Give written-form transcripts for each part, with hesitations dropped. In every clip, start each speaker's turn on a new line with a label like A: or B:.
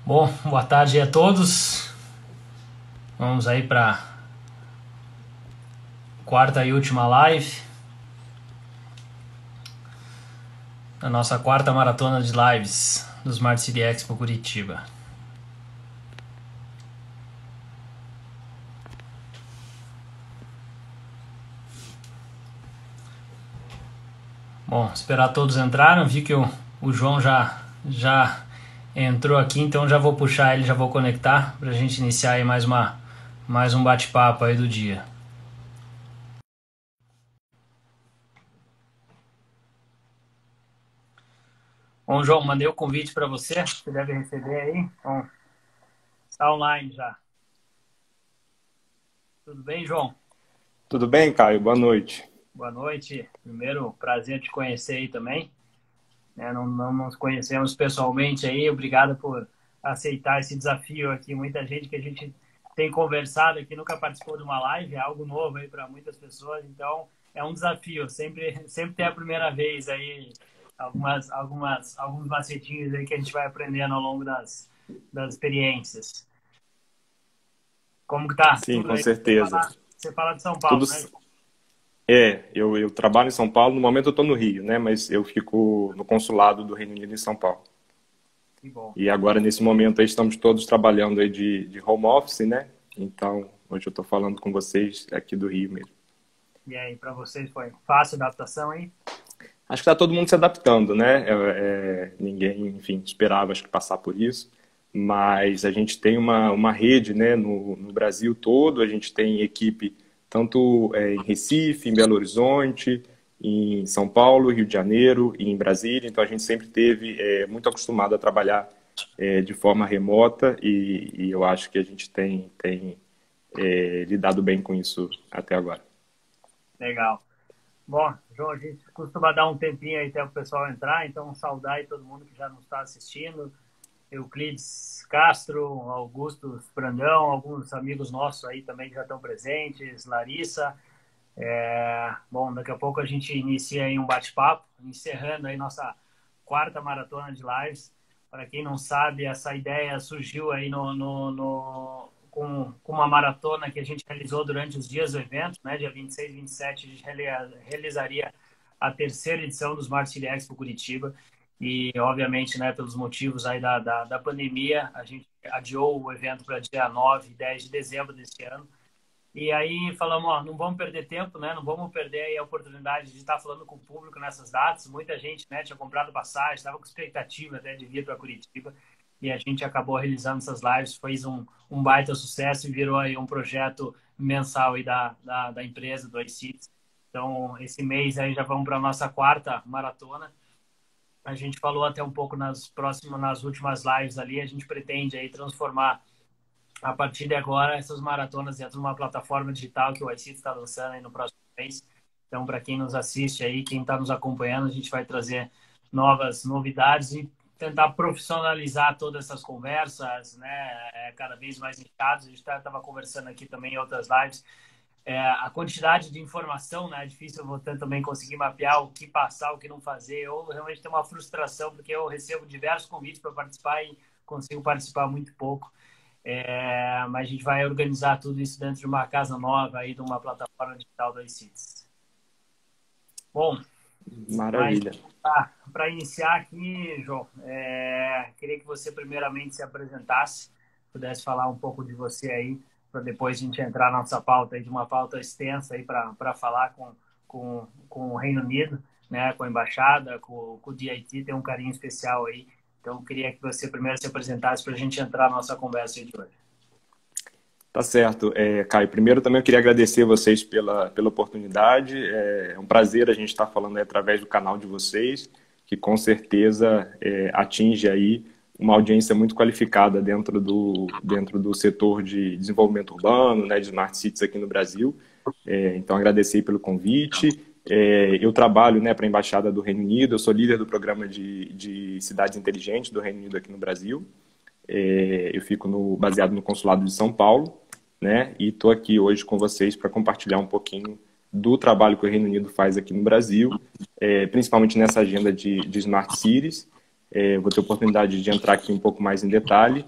A: Bom, boa tarde a todos. Vamos aí para quarta e última live, a nossa quarta maratona de lives do Smart City Expo Curitiba. Bom, esperar todos entraram. Vi que o João já entrou aqui, então já vou puxar ele, já vou conectar para a gente iniciar aí mais um bate-papo aí do dia. Bom, João, mandei o convite para você, você deve receber aí. Bom, está online já. Tudo bem, João?
B: Tudo bem, Caio? Boa noite.
A: Boa noite. Primeiro, prazer te conhecer aí também. Não nos conhecemos pessoalmente aí. Obrigado por aceitar esse desafio aqui. Muita gente que a gente tem conversado aqui nunca participou de uma live, é algo novo aí para muitas pessoas. Então, é um desafio. Sempre tem a primeira vez aí, alguns macetinhos aí que a gente vai aprendendo ao longo das experiências. Como que tá
B: Sim,
A: tudo
B: com
A: aí?
B: certeza.
A: Você fala de São
B: Tudo
A: Paulo, né?
B: eu trabalho em São Paulo, no momento eu estou no Rio, né? Mas eu fico no consulado do Reino Unido em São Paulo.
A: Que bom.
B: E agora, nesse momento, aí, estamos todos trabalhando aí de home office, né? Então, hoje eu estou falando com vocês aqui do Rio mesmo.
A: E aí, para vocês foi fácil a adaptação aí?
B: Acho que está todo mundo se adaptando, né? Ninguém, enfim, esperava, acho que, passar por isso. Mas a gente tem uma rede, né, no Brasil todo, a gente tem equipe tanto em Recife, em Belo Horizonte, em São Paulo, Rio de Janeiro e em Brasília. Então a gente sempre teve muito acostumado a trabalhar de forma remota e eu acho que a gente tem lidado bem com isso até agora.
A: Legal. Bom, João, a gente costuma dar um tempinho aí até o pessoal entrar, então saudar aí todo mundo que já nos está assistindo. Euclides Castro, Augusto Brandão, alguns amigos nossos aí também que já estão presentes, Larissa. Bom, daqui a pouco a gente inicia aí um bate-papo, encerrando aí nossa quarta maratona de lives. Para quem não sabe, essa ideia surgiu aí com uma maratona que a gente realizou durante os dias do evento, né? Dia 26 e 27, a gente realizaria a terceira edição dos Smart City Expo Curitiba. E, obviamente, né, pelos motivos aí da pandemia, a gente adiou o evento para dia 9 e 10 de dezembro deste ano. E aí falamos, ó, não vamos perder tempo, né? Não vamos perder aí a oportunidade de estar falando com o público nessas datas. Muita gente, né, tinha comprado passagem, estava com expectativa até de vir para Curitiba. E a gente acabou realizando essas lives, fez um baita sucesso e virou aí um projeto mensal aí da empresa, do iCities. Então, esse mês aí já vamos para a nossa quarta maratona. A gente falou até um pouco nas últimas lives ali, a gente pretende aí transformar a partir de agora, essas maratonas dentro de uma plataforma digital que o iCity está lançando aí no próximo mês. Então, para quem nos assiste aí, quem está nos acompanhando, a gente vai trazer novas novidades e tentar profissionalizar todas essas conversas, né? Cada vez mais nichados. A gente estava conversando aqui também em outras lives. A quantidade de informação, né? É difícil eu também conseguir mapear o que passar, o que não fazer. Ou realmente tem uma frustração, porque eu recebo diversos convites para participar e consigo participar muito pouco. Mas a gente vai organizar tudo isso dentro de uma casa nova aí, de uma plataforma digital do iCities. Bom, mas
B: Maravilha.
A: para iniciar aqui, João, queria que você primeiramente se apresentasse, pudesse falar um pouco de você aí, para depois a gente entrar na nossa pauta aí, de uma pauta extensa aí para falar com o Reino Unido, né, com a embaixada, com o DIT, tem um carinho especial aí. Então, eu queria que você primeiro se apresentasse para a gente entrar na nossa conversa aí de hoje.
B: Tá certo. Caio, primeiro também eu queria agradecer vocês pela oportunidade. É um prazer a gente estar falando aí através do canal de vocês, que com certeza atinge aí uma audiência muito qualificada dentro do setor de desenvolvimento urbano, né, de Smart Cities aqui no Brasil. Então, agradecer pelo convite. Eu trabalho, né, para a Embaixada do Reino Unido, eu sou líder do programa de cidades inteligentes do Reino Unido aqui no Brasil. Eu fico baseado no Consulado de São Paulo, né? E estou aqui hoje com vocês para compartilhar um pouquinho do trabalho que o Reino Unido faz aqui no Brasil, principalmente nessa agenda de Smart Cities. vou ter oportunidade de entrar aqui um pouco mais em detalhe,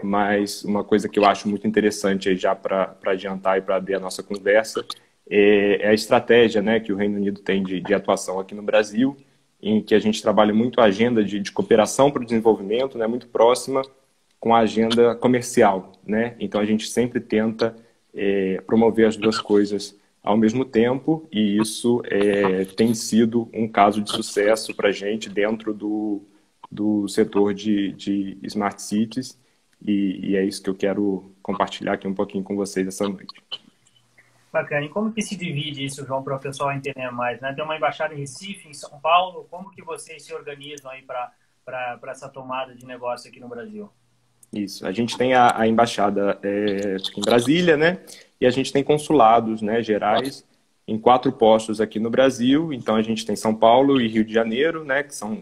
B: mas uma coisa que eu acho muito interessante aí já para adiantar e para abrir a nossa conversa é a estratégia, né, que o Reino Unido tem de atuação aqui no Brasil, em que a gente trabalha muito a agenda de cooperação para o desenvolvimento, né, muito próxima com a agenda comercial, né? Então a gente sempre tenta promover as duas coisas ao mesmo tempo, e isso tem sido um caso de sucesso para a gente dentro do setor de Smart Cities, e é isso que eu quero compartilhar aqui um pouquinho com vocês essa noite.
A: Bacana. E como que se divide isso, João, para o pessoal entender mais, né? Tem uma embaixada em Recife, em São Paulo, como que vocês se organizam aí para essa tomada de negócio aqui no Brasil?
B: Isso, a gente tem a embaixada em Brasília, né? E a gente tem consulados, né, gerais em 4 postos aqui no Brasil. Então a gente tem São Paulo e Rio de Janeiro, né, que são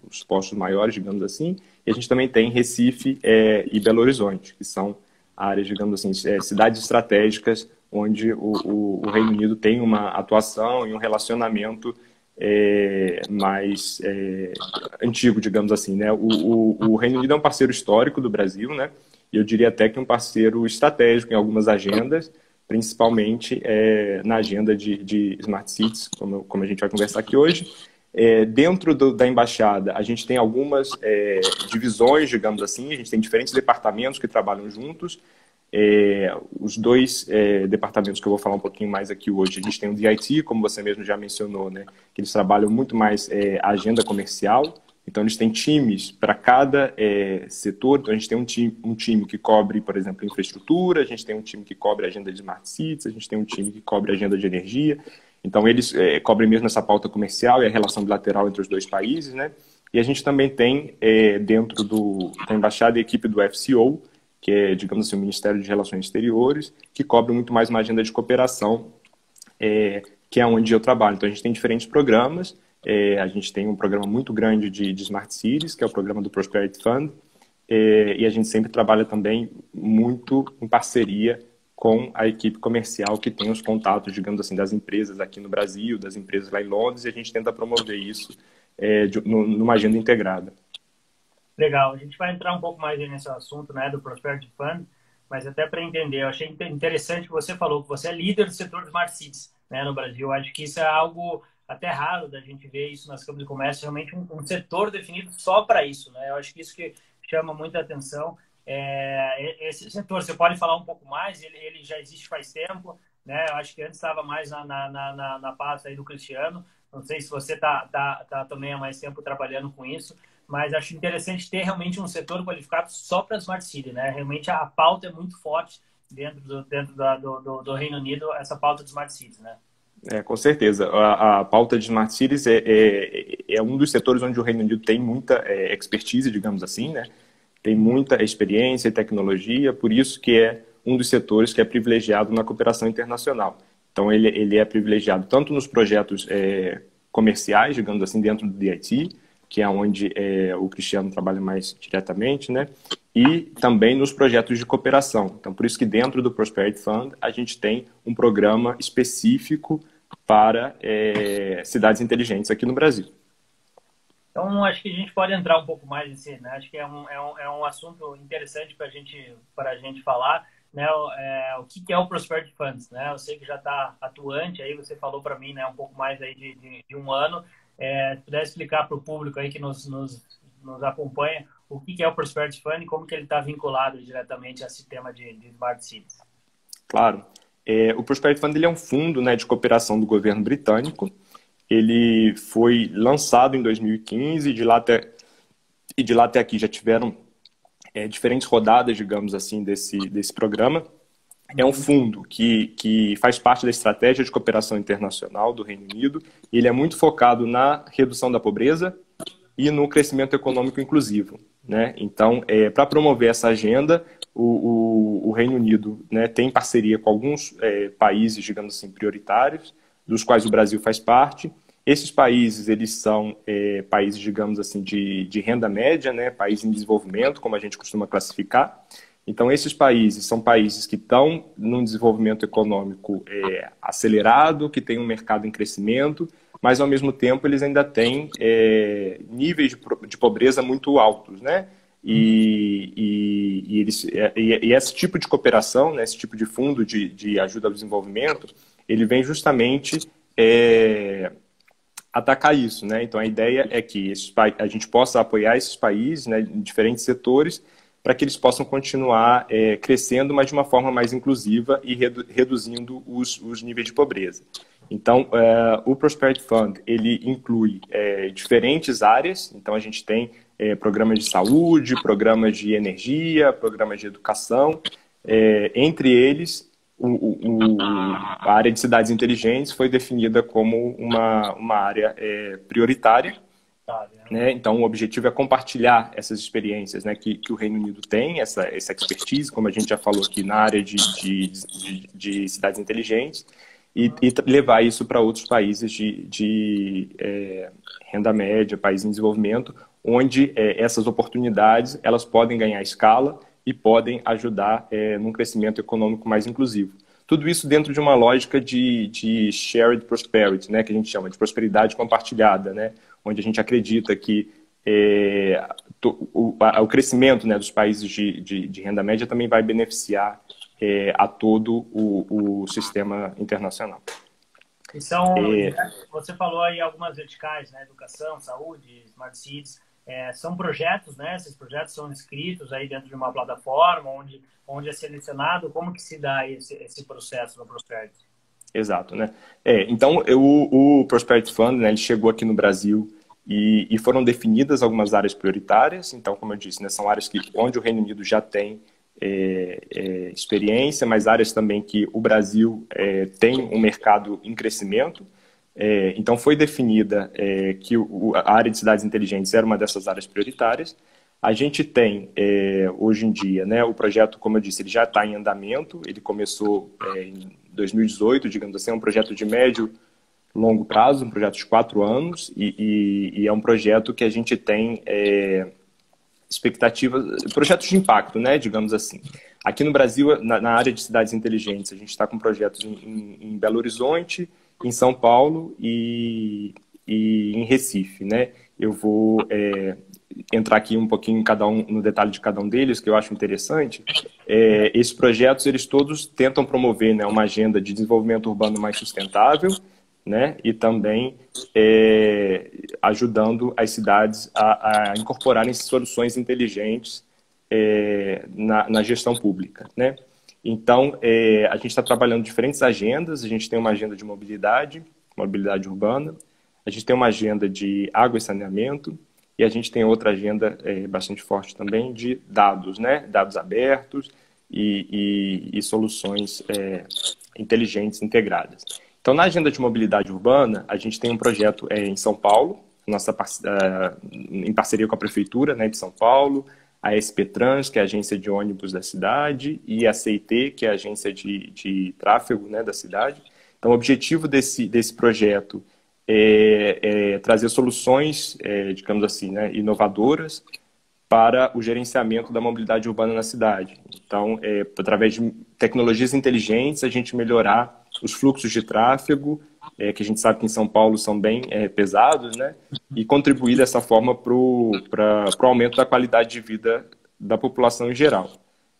B: os postos maiores, digamos assim. E a gente também tem Recife e Belo Horizonte, que são áreas, digamos assim, cidades estratégicas onde o Reino Unido tem uma atuação e um relacionamento mais antigo, digamos assim, né? O Reino Unido é um parceiro histórico do Brasil, né? E eu diria até que um parceiro estratégico em algumas agendas, principalmente na agenda de Smart Cities, como a gente vai conversar aqui hoje. Dentro da embaixada, a gente tem algumas divisões, digamos assim, a gente tem diferentes departamentos que trabalham juntos. Os 2 departamentos que eu vou falar um pouquinho mais aqui hoje, a gente tem o DIT, como você mesmo já mencionou, né, que eles trabalham muito mais a agenda comercial. Então eles têm times para cada setor. Então a gente tem um time que cobre, por exemplo, infraestrutura, a gente tem um time que cobre a agenda de Smart Cities, a gente tem um time que cobre a agenda de energia. Então eles cobrem mesmo essa pauta comercial e a relação bilateral entre os 2 países, né? E a gente também tem dentro da embaixada a equipe do FCO, que é, digamos assim, o Ministério de Relações Exteriores, que cobre muito mais uma agenda de cooperação, que é onde eu trabalho. Então, a gente tem diferentes programas. A gente tem um programa muito grande de Smart Cities, que é o programa do Prosperity Fund, e a gente sempre trabalha também muito em parceria com a equipe comercial que tem os contatos, digamos assim, das empresas aqui no Brasil, das empresas lá em Londres, e a gente tenta promover isso numa agenda integrada.
A: Legal, a gente vai entrar um pouco mais nesse assunto, né, do Prosperity Fund, mas até para entender, eu achei interessante que você falou que você é líder do setor de Smart Cities, né, no Brasil. Eu acho que isso é algo até raro da gente ver isso nas câmaras de comércio, realmente um setor definido só para isso, né? Eu acho que isso que chama muita atenção. Esse setor, você pode falar um pouco mais? Ele já existe faz tempo, né? Eu acho que antes estava mais na pasta aí do Cristiano. Não sei se você tá também há mais tempo trabalhando com isso, mas acho interessante ter realmente um setor qualificado só para Smart City, né? Realmente a pauta é muito forte dentro do Reino Unido, essa pauta de Smart Cities, né?
B: Com certeza. A pauta de Smart Cities é um dos setores onde o Reino Unido tem muita expertise, digamos assim, né? Tem muita experiência e tecnologia, por isso que é um dos setores que é privilegiado na cooperação internacional. Então, ele é privilegiado tanto nos projetos comerciais, digamos assim, dentro do DIT, que é onde o Cristiano trabalha mais diretamente, né? E também nos projetos de cooperação. Então, por isso que dentro do Prosperity Fund, a gente tem um programa específico para cidades inteligentes aqui no Brasil.
A: Então, acho que a gente pode entrar um pouco mais nesse, né? Acho que é um assunto interessante para a gente falar, né? O que é o Prosperity Funds, né? Eu sei que já está atuante, aí você falou para mim, né, um pouco mais aí de um ano. Se puder explicar para o público aí que nos acompanha o que é o Prosperity Fund e como que ele está vinculado diretamente a esse tema de Smart Cities.
B: Claro. O Prosperity Fund ele é um fundo, né, de cooperação do governo britânico. Ele foi lançado em 2015 e de lá até aqui já tiveram diferentes rodadas, digamos assim, desse programa. É um fundo que faz parte da estratégia de cooperação internacional do Reino Unido. Ele é muito focado na redução da pobreza e no crescimento econômico inclusivo, né? Então, para promover essa agenda, o Reino Unido, né, tem parceria com alguns países, digamos assim, prioritários, dos quais o Brasil faz parte. Esses países, eles são países, digamos assim, de renda média, né, países em desenvolvimento, como a gente costuma classificar. Então, esses países são países que estão num desenvolvimento econômico acelerado, que tem um mercado em crescimento mas ao mesmo tempo eles ainda têm níveis de pobreza muito altos, né? E esse tipo de cooperação, né, esse tipo de fundo de ajuda ao desenvolvimento, ele vem justamente atacar isso, né? Então a ideia é que a gente possa apoiar esses países, né, em diferentes setores, para que eles possam continuar crescendo, mas de uma forma mais inclusiva e reduzindo os níveis de pobreza. Então, o Prosperity Fund, ele inclui diferentes áreas. Então, a gente tem programas de saúde, programas de energia, programas de educação. Entre eles, a área de cidades inteligentes foi definida como uma área prioritária. Né? Então, o objetivo é compartilhar essas experiências, né, que o Reino Unido tem, essa expertise, como a gente já falou aqui, na área de cidades inteligentes, e levar isso para outros países de renda média, países em desenvolvimento, onde essas oportunidades elas podem ganhar escala e podem ajudar num crescimento econômico mais inclusivo. Tudo isso dentro de uma lógica de shared prosperity, né, que a gente chama de prosperidade compartilhada, né, onde a gente acredita que o crescimento, né, dos países de renda média também vai beneficiar a todo o sistema internacional.
A: E você falou aí algumas verticais, né, educação, saúde, smart cities, são projetos, né, esses projetos são inscritos aí dentro de uma plataforma onde é selecionado, como que se dá esse processo no Prosperity?
B: Exato, né? Então, o Prosperity Fund, né, ele chegou aqui no Brasil e foram definidas algumas áreas prioritárias. Então, como eu disse, né, são áreas onde o Reino Unido já tem experiência, mas áreas também que o Brasil tem um mercado em crescimento. Então, foi definida que a área de cidades inteligentes era uma dessas áreas prioritárias. A gente tem, hoje em dia, né, o projeto, como eu disse, ele já está em andamento. Ele começou em 2018, digamos assim, é um projeto de médio longo prazo, um projeto de 4 anos, e é um projeto que a gente tem expectativas, projetos de impacto, né, digamos assim. Aqui no Brasil, na área de cidades inteligentes, a gente está com projetos em Belo Horizonte, em São Paulo e em Recife, né. Eu vou entrar aqui um pouquinho no detalhe de cada um deles, que eu acho interessante. Esses projetos, eles todos tentam promover, né, uma agenda de desenvolvimento urbano mais sustentável, né, e também ajudando as cidades a incorporarem soluções inteligentes na gestão pública, né. Então, a gente está trabalhando diferentes agendas. A gente tem uma agenda de mobilidade urbana, a gente tem uma agenda de água e saneamento, e a gente tem outra agenda bastante forte também de dados, né, dados abertos e soluções inteligentes integradas. Então, na agenda de mobilidade urbana, a gente tem um projeto em São Paulo, em parceria com a Prefeitura, né, de São Paulo, a SP Trans, que é a agência de ônibus da cidade, e a CIT, que é a agência de tráfego, né, da cidade. Então, o objetivo desse projeto é trazer soluções, digamos assim, né, inovadoras para o gerenciamento da mobilidade urbana na cidade. Então, através de tecnologias inteligentes, a gente melhorar os fluxos de tráfego, que a gente sabe que em São Paulo são bem pesados, né? E contribuir dessa forma para o aumento da qualidade de vida da população em geral,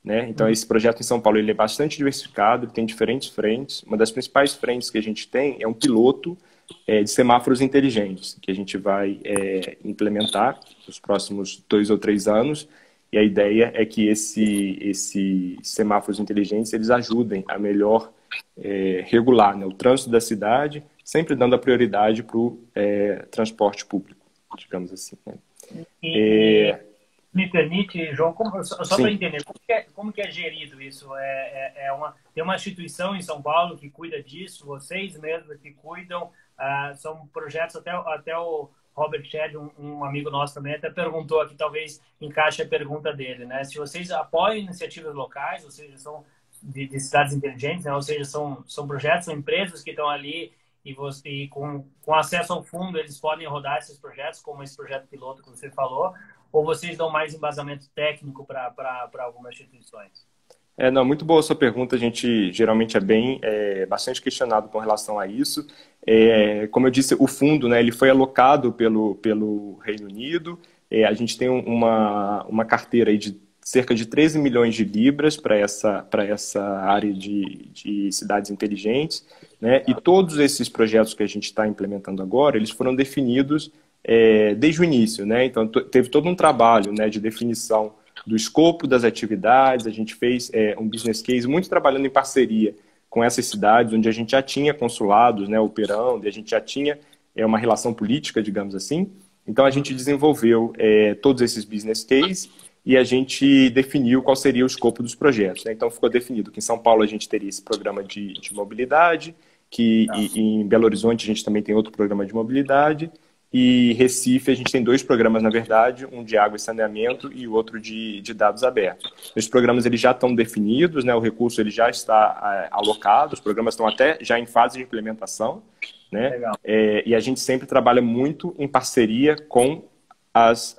B: né? Então, esse projeto em São Paulo ele é bastante diversificado, ele tem diferentes frentes. Uma das principais frentes que a gente tem é um piloto de semáforos inteligentes, que a gente vai implementar nos próximos 2 ou 3 anos. E a ideia é que esses semáforos inteligentes eles ajudem a melhor regular, né, o trânsito da cidade, sempre dando a prioridade para o transporte público, digamos assim, né?
A: Me permite, João, só para entender, como que é gerido isso? Tem uma instituição em São Paulo que cuida disso, vocês mesmos que cuidam, são projetos, até o Robert Shedd, um amigo nosso também, até perguntou aqui, talvez encaixe a pergunta dele, né? Se vocês apoiam iniciativas locais, ou seja, são de cidades inteligentes, né? Ou seja, são projetos, são empresas que estão ali e com acesso ao fundo eles podem rodar esses projetos, como esse projeto piloto que você falou, ou vocês dão mais embasamento técnico para algumas instituições?
B: Não, muito boa a sua pergunta. A gente geralmente bastante questionado com relação a isso. Como eu disse, o fundo, né, ele foi alocado pelo Reino Unido. A gente tem uma carteira aí de cerca de 13 milhões de libras para essa área de cidades inteligentes, né? E todos esses projetos que a gente está implementando agora, eles foram definidos desde o início, né? Então, teve todo um trabalho, né, de definição do escopo das atividades. A gente fez um business case muito trabalhando em parceria com essas cidades, onde a gente já tinha consulados, né, operando, e a gente já tinha uma relação política, digamos assim. Então, a gente desenvolveu todos esses business cases e a gente definiu qual seria o escopo dos projetos, né? Então, ficou definido que em São Paulo a gente teria esse programa de mobilidade, e em Belo Horizonte a gente também tem outro programa de mobilidade, e Recife a gente tem dois programas, na verdade, um de água e saneamento e o outro de dados abertos. Os programas eles já estão definidos, né? O recurso ele já está alocado, os programas estão até já em fase de implementação, né? E a gente sempre trabalha muito em parceria com as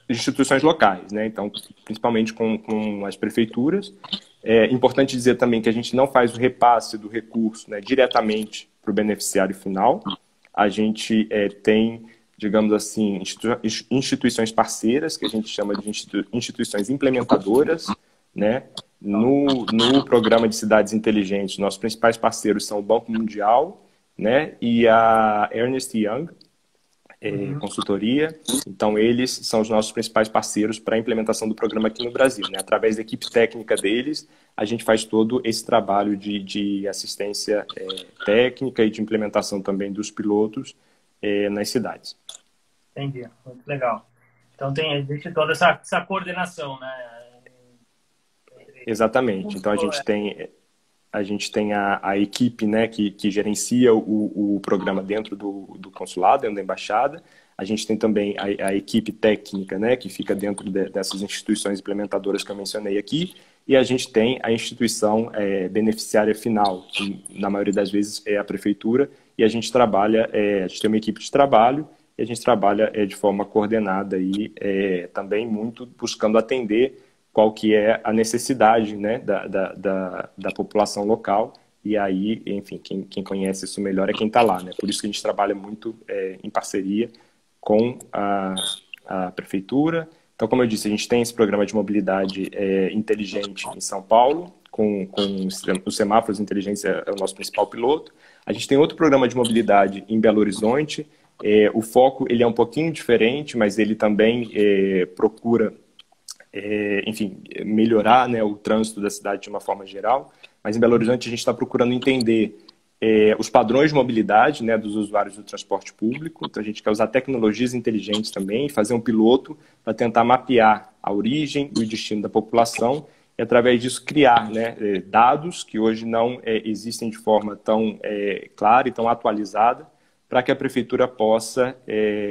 B: instituições locais, né? Então, principalmente com as prefeituras. É importante dizer também que a gente não faz o repasse do recurso, né, diretamente para o beneficiário final. A gente tem, digamos assim, instituições parceiras, que a gente chama de instituições implementadoras, né? No programa de cidades inteligentes, nossos principais parceiros são o Banco Mundial, né, e a Ernst Young, consultoria. Então, eles são os nossos principais parceiros para a implementação do programa aqui no Brasil, né? Através da equipe técnica deles, a gente faz todo esse trabalho de assistência técnica e de implementação também dos pilotos nas cidades.
A: Entendi, muito legal. Então, existe toda essa coordenação, né?
B: Exatamente. Então, a gente tem a equipe, né, que gerencia o programa dentro do consulado, dentro da embaixada. A gente tem também a equipe técnica, né, que fica dentro dessas instituições implementadoras que eu mencionei aqui. E a gente tem a instituição beneficiária final, que na maioria das vezes é a prefeitura. E a gente trabalha, a gente tem uma equipe de trabalho e a gente trabalha de forma coordenada e também muito buscando atender qual que é a necessidade, né, da população local. E aí, enfim, quem conhece isso melhor é quem está lá, né? Por isso que a gente trabalha muito em parceria com a prefeitura. Então, como eu disse, a gente tem esse programa de mobilidade inteligente em São Paulo, com os semáforos inteligentes, é o nosso principal piloto. A gente tem outro programa de mobilidade em Belo Horizonte. O foco ele é um pouquinho diferente, mas ele também procura enfim, melhorar, né, o trânsito da cidade de uma forma geral. Mas em Belo Horizonte a gente está procurando entender os padrões de mobilidade, né, dos usuários do transporte público. Então a gente quer usar tecnologias inteligentes também, fazer um piloto para tentar mapear a origem e o destino da população e através disso criar, né, dados que hoje não existem de forma tão clara e tão atualizada para que a prefeitura possa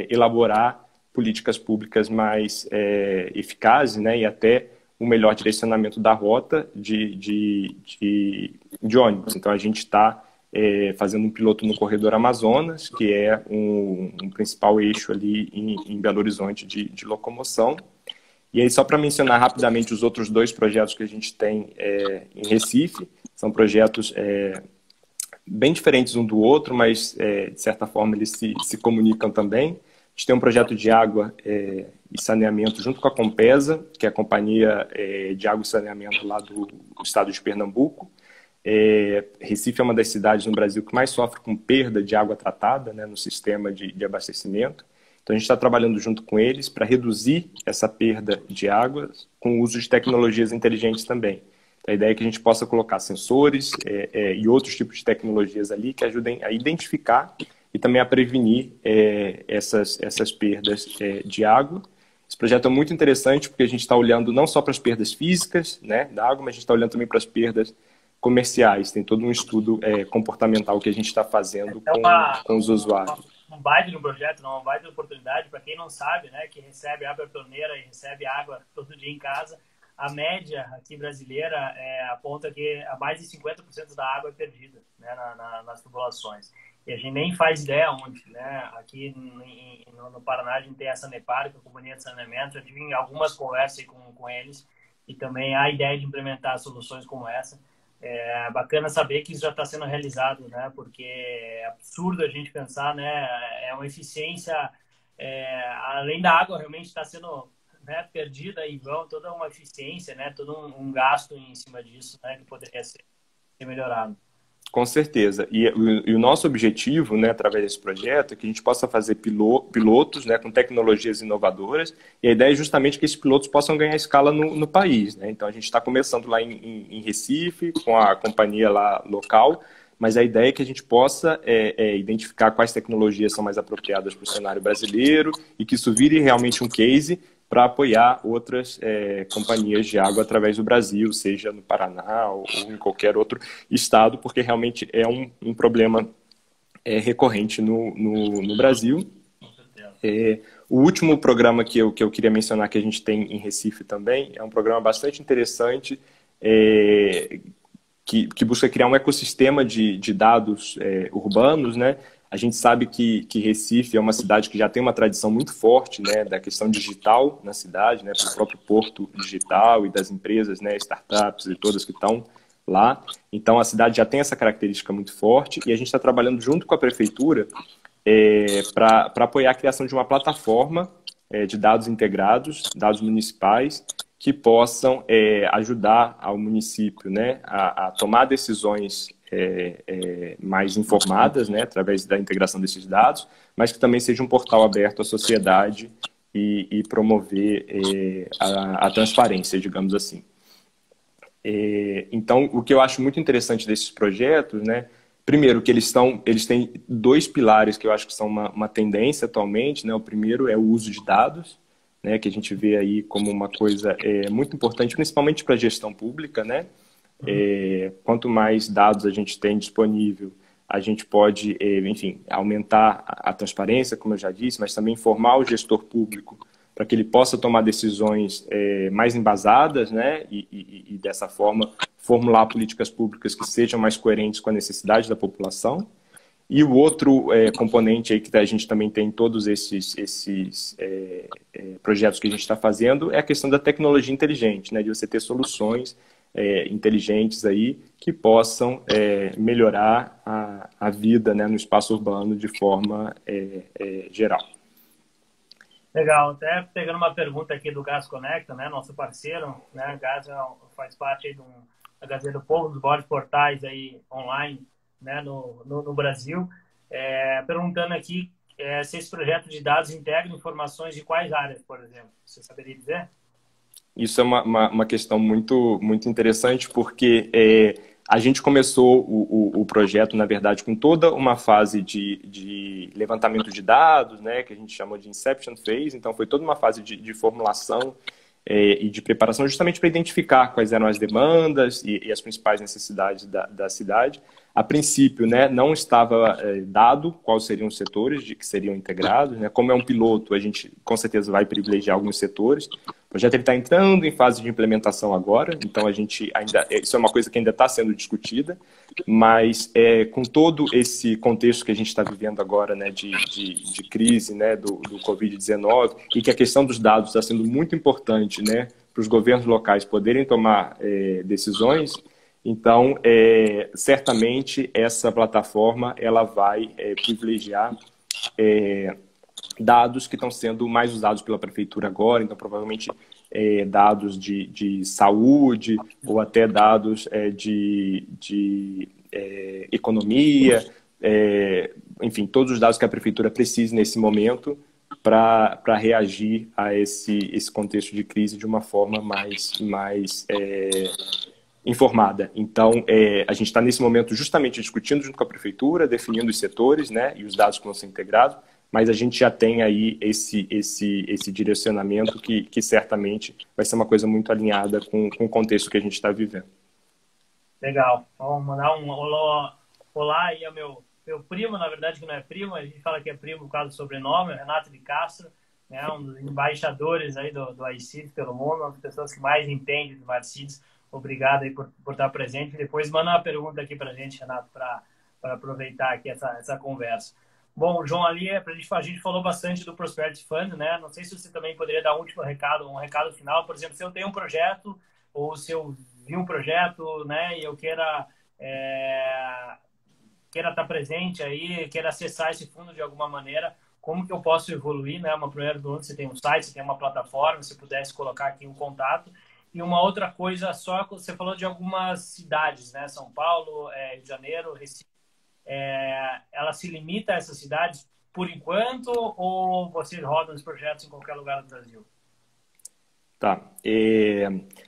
B: elaborar políticas públicas mais eficazes, né, e até um melhor direcionamento da rota de ônibus. Então, a gente está fazendo um piloto no Corredor Amazonas, que é um principal eixo ali em Belo Horizonte de locomoção. E aí, só para mencionar rapidamente os outros dois projetos que a gente tem em Recife, são projetos bem diferentes um do outro, mas, de certa forma, eles se comunicam também. A gente tem um projeto de água e saneamento junto com a Compesa, que é a companhia de água e saneamento lá do estado de Pernambuco. Recife é uma das cidades no Brasil que mais sofre com perda de água tratada, né, no sistema de abastecimento. Então, a gente está trabalhando junto com eles para reduzir essa perda de água com o uso de tecnologias inteligentes também. Então, a ideia é que a gente possa colocar sensores e outros tipos de tecnologias ali que ajudem a identificar e também a prevenir essas perdas de água. Esse projeto é muito interessante porque a gente está olhando não só para as perdas físicas, né, da água, mas a gente está olhando também para as perdas comerciais. Tem todo um estudo comportamental que a gente está fazendo com os usuários.
A: Um baita de um projeto, uma baita de oportunidade para quem não sabe, né, que recebe água da torneira e recebe água todo dia em casa. A média aqui brasileira aponta que mais de 50% da água é perdida, né, nas tubulações. E a gente nem faz ideia onde, né? Aqui no Paraná a gente tem a Sanepar, que é a Companhia de Saneamento. Eu tive algumas conversas aí com eles e também a ideia de implementar soluções como essa. É bacana saber que isso já está sendo realizado, né? Porque é absurdo a gente pensar, né? É uma eficiência, além da água realmente está sendo, né, perdida e vão toda uma eficiência, né? Todo um gasto em cima disso, né? Que poderia ser melhorado.
B: Com certeza. E o nosso objetivo, né, através desse projeto, é que a gente possa fazer pilotos, né, com tecnologias inovadoras, e a ideia é justamente que esses pilotos possam ganhar escala no país, né? Então, a gente está começando lá em Recife, com a companhia lá local, mas a ideia é que a gente possa identificar quais tecnologias são mais apropriadas para o cenário brasileiro e que isso vire realmente um case para apoiar outras companhias de água através do Brasil, seja no Paraná ou em qualquer outro estado, porque realmente é um problema recorrente no Brasil. O último programa que eu queria mencionar que a gente tem em Recife também é um programa bastante interessante que busca criar um ecossistema de dados urbanos, né? A gente sabe que Recife é uma cidade que já tem uma tradição muito forte, né, da questão digital na cidade, né, pelo próprio porto digital e das empresas, né, startups e todas que estão lá. Então, a cidade já tem essa característica muito forte e a gente está trabalhando junto com a prefeitura para apoiar a criação de uma plataforma de dados integrados, dados municipais, que possam ajudar ao município, né, a tomar decisões mais informadas, né, através da integração desses dados, mas que também seja um portal aberto à sociedade e promover a transparência, digamos assim. Então, o que eu acho muito interessante desses projetos, né, primeiro, que eles têm dois pilares que eu acho que são uma tendência atualmente, né, o primeiro é o uso de dados, né, que a gente vê aí como uma coisa muito importante, principalmente para a gestão pública, né? Quanto mais dados a gente tem disponível, a gente pode, enfim, aumentar a transparência, como eu já disse, mas também informar o gestor público para que ele possa tomar decisões mais embasadas, né? E dessa forma formular políticas públicas que sejam mais coerentes com a necessidade da população. E o outro componente aí que a gente também tem em todos esses projetos que a gente está fazendo é a questão da tecnologia inteligente, né? De você ter soluções inteligentes aí que possam melhorar a vida, né, no espaço urbano de forma geral.
A: Legal, até pegando uma pergunta aqui do Gás Conecta, né, nosso parceiro, né, o Gás faz parte aí da Gazeta do Povo, dos maiores portais aí online, né, no Brasil, perguntando aqui se esse projeto de dados integra informações de quais áreas, por exemplo, você saberia dizer?
B: Isso é uma questão muito, muito interessante, porque a gente começou o projeto, na verdade, com toda uma fase de levantamento de dados, né, que a gente chamou de Inception Phase, então foi toda uma fase de formulação e de preparação justamente para identificar quais eram as demandas e as principais necessidades da cidade. A princípio, né, não estava dado quais seriam os setores que seriam integrados, né? Como é um piloto, a gente com certeza vai privilegiar alguns setores. O projeto está entrando em fase de implementação agora, então a gente isso é uma coisa que ainda está sendo discutida, mas com todo esse contexto que a gente está vivendo agora, né, de crise, né, do Covid-19, e que a questão dos dados está sendo muito importante, né, para os governos locais poderem tomar decisões. Então, certamente essa plataforma ela vai privilegiar dados que estão sendo mais usados pela prefeitura agora, então provavelmente dados de saúde ou até dados de economia, enfim, todos os dados que a prefeitura precisa nesse momento para reagir a esse contexto de crise de uma forma mais informada. Então, a gente está nesse momento justamente discutindo junto com a prefeitura, definindo os setores, né, e os dados que vão ser integrados, mas a gente já tem aí esse direcionamento que certamente vai ser uma coisa muito alinhada com o contexto que a gente está vivendo.
A: Legal. Vamos mandar um olá aí ao meu primo, na verdade que não é primo, a gente fala que é primo por causa do sobrenome, Renato de Castro, né, um dos embaixadores aí do iCities pelo mundo, uma das pessoas que mais entende do Smart Cities. Obrigado aí por estar presente. Depois manda uma pergunta aqui para a gente, Renato, para aproveitar aqui essa conversa. Bom, João, ali a gente falou bastante do Prosperity Fund, né? Não sei se você também poderia dar um último recado, um recado final. Por exemplo, se eu tenho um projeto ou se eu vi um projeto, né, e eu queira estar presente aí, queira acessar esse fundo de alguma maneira, como que eu posso evoluir, né? Uma primeira pergunta, você tem um site, você tem uma plataforma, se pudesse colocar aqui um contato. E uma outra coisa só, você falou de algumas cidades, né? São Paulo, Rio de Janeiro, Recife. Ela se limita a essas cidades por enquanto ou vocês rodam os projetos em qualquer lugar do Brasil?
B: Tá.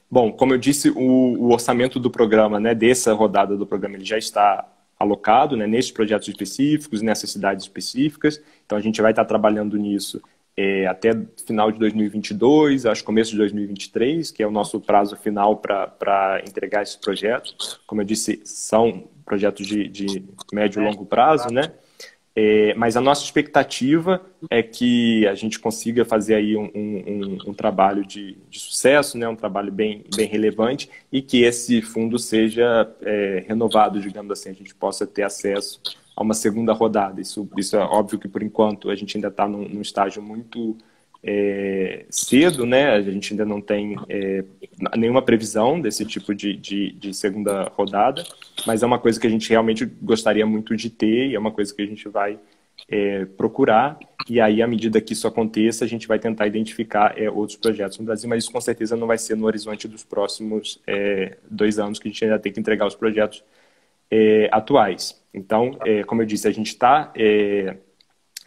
B: Bom, como eu disse, o orçamento do programa, né, dessa rodada do programa, ele já está alocado, né, nesses projetos específicos, nessas cidades específicas. Então, a gente vai estar trabalhando nisso até final de 2022, acho começo de 2023, que é o nosso prazo final para entregar esses projetos. Como eu disse, são projetos de médio e longo prazo, né? Mas a nossa expectativa é que a gente consiga fazer aí um trabalho de sucesso, né? Um trabalho bem relevante e que esse fundo seja renovado, digamos assim, a gente possa ter acesso a uma segunda rodada. Isso é óbvio que, por enquanto, a gente ainda está num estágio muito cedo, né? A gente ainda não tem nenhuma previsão desse tipo de segunda rodada, mas é uma coisa que a gente realmente gostaria muito de ter e é uma coisa que a gente vai procurar, e aí, à medida que isso aconteça, a gente vai tentar identificar outros projetos no Brasil, mas isso com certeza não vai ser no horizonte dos próximos 2 anos, que a gente ainda tem que entregar os projetos atuais. Então, como eu disse, a gente está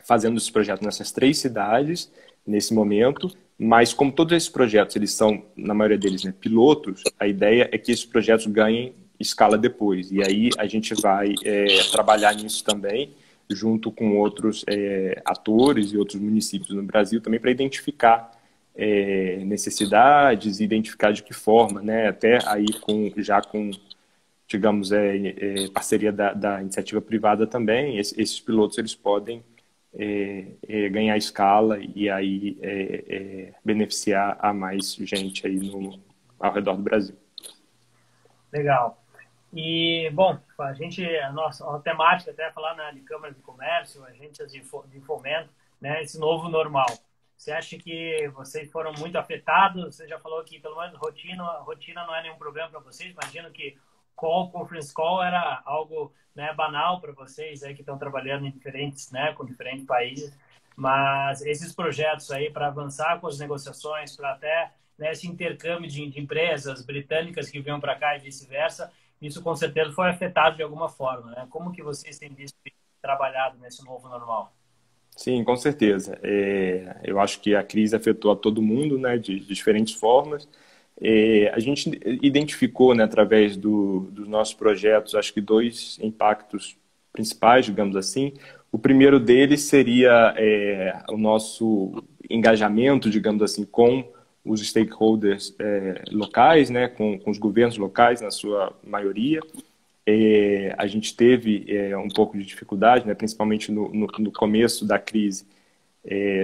B: fazendo esses projetos nessas 3 cidades, nesse momento, mas como todos esses projetos, eles são, na maioria deles, né, pilotos, a ideia é que esses projetos ganhem escala depois, e aí a gente vai trabalhar nisso também, junto com outros atores e outros municípios no Brasil, também para identificar necessidades, identificar de que forma, né, até aí já com digamos, parceria da iniciativa privada também, esses pilotos eles podem ganhar escala e aí beneficiar a mais gente aí ao redor do Brasil.
A: Legal. E, bom, a nossa temática até é falar de Câmara de Comércio, agências de fomento, né, esse novo normal. Você acha que vocês foram muito afetados? Você já falou que, pelo menos, rotina não é nenhum problema para vocês. Imagino que conference call era algo, né, banal para vocês aí que estão trabalhando com diferentes países. Mas esses projetos aí para avançar com as negociações, para até, né, esse intercâmbio de empresas britânicas que vinham para cá e vice-versa, isso com certeza foi afetado de alguma forma, né? Como que vocês têm visto trabalhado nesse novo normal?
B: Sim, com certeza. Eu acho que a crise afetou a todo mundo, né, de diferentes formas. A gente identificou, né, através dos nossos projetos, acho que 2 impactos principais, digamos assim. O primeiro deles seria o nosso engajamento, digamos assim, com os stakeholders locais, né, com os governos locais, na sua maioria. A gente teve um pouco de dificuldade, né, principalmente no começo da crise,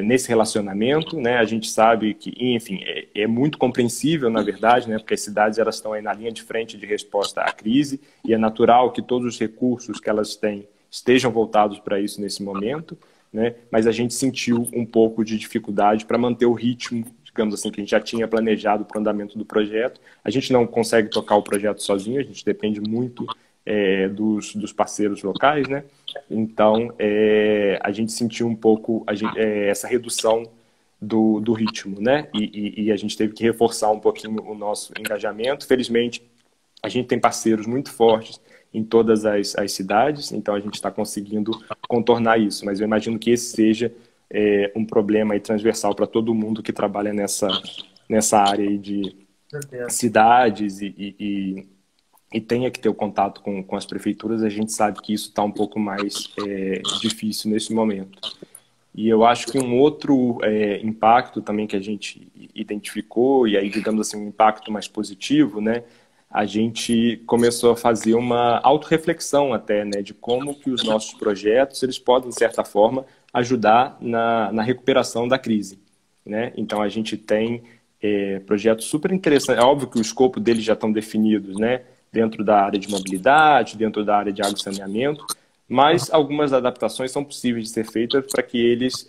B: nesse relacionamento, né? A gente sabe que, enfim, é muito compreensível, na verdade, né? Porque as cidades elas estão aí na linha de frente de resposta à crise e é natural que todos os recursos que elas têm estejam voltados para isso nesse momento, né? Mas a gente sentiu um pouco de dificuldade para manter o ritmo, digamos assim, que a gente já tinha planejado para o andamento do projeto. A gente não consegue tocar o projeto sozinho, a gente depende muito dos parceiros locais, né? Então, a gente sentiu um pouco essa redução do ritmo, né? E a gente teve que reforçar um pouquinho o nosso engajamento. Felizmente, a gente tem parceiros muito fortes em todas as cidades, então a gente está conseguindo contornar isso. Mas eu imagino que esse seja um problema aí transversal para todo mundo que trabalha nessa área aí de cidades e tenha que ter o contato com as prefeituras. A gente sabe que isso está um pouco mais difícil nesse momento. E eu acho que um outro impacto também que a gente identificou, e aí, digamos assim, um impacto mais positivo, né? A gente começou a fazer uma autorreflexão até, né? De como que os nossos projetos, eles podem, de certa forma, ajudar na recuperação da crise, né? Então, a gente tem projetos super interessantes. É óbvio que o escopo deles já estão definidos, né? Dentro da área de mobilidade, dentro da área de água e saneamento, mas algumas adaptações são possíveis de ser feitas para que eles,